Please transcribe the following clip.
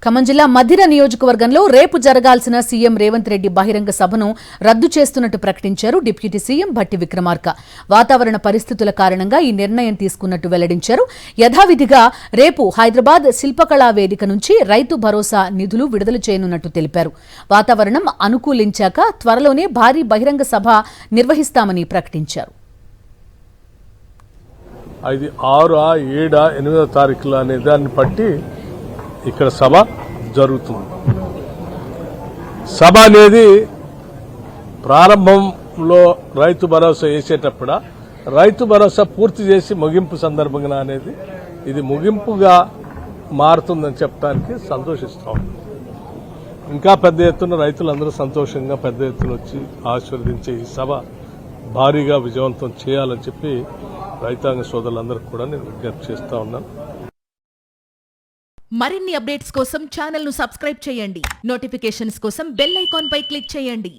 ఖమ్మం జిల్లా మధిర నియోజకవర్గంలో రేపు జరగాల్సిన సీఎం రేవంత్ రెడ్డి బహిరంగ సభను రద్దు చేస్తున్నట్టు ప్రకటించారు డిప్యూటీ సీఎం భట్టి విక్రమార్క. వాతావరణ పరిస్థితుల కారణంగా ఈ నిర్ణయం తీసుకున్నట్టు వెల్లడించారు. యథావిధిగా రేపు హైదరాబాద్ శిల్పకళా వేదిక నుంచి రైతు భరోసా నిధులు విడుదల చేయనున్నట్టు తెలిపారు. వాతావరణం అనుకూలించాక త్వరలోనే భారీ బహిరంగ సభ నిర్వహిస్తామని ప్రకటించారు. 6, 7, 8 తారీఖుల అనే దాన్ని బట్టి ఇక్కడ సభ జరుగుతుంది. సభ అనేది ప్రారంభంలో రైతు భరోసా వేసేటప్పుడు రైతు భరోసా పూర్తి చేసి ముగింపు సందర్భంగా అనేది ఇది ముగింపుగా మారుతుందని చెప్పడానికి సంతోషిస్తాం. ఇంకా పెద్ద ఎత్తున రైతులందరూ సంతోషంగా పెద్ద ఎత్తున వచ్చి ఆశీర్వదించే ఈ సభ భారీగా విజయవంతం చేయాలని చెప్పి రైతాంగ సోదరులందరికీ కూడా నేను విజ్ఞప్తి చేస్తా ఉన్నాను. మరిన్ని అప్డేట్స్ కోసం ఛానల్ ను సబ్స్క్రైబ్ చేయండి. నోటిఫికేషన్స్ కోసం బెల్ ఐకాన్ పై క్లిక్ చేయండి.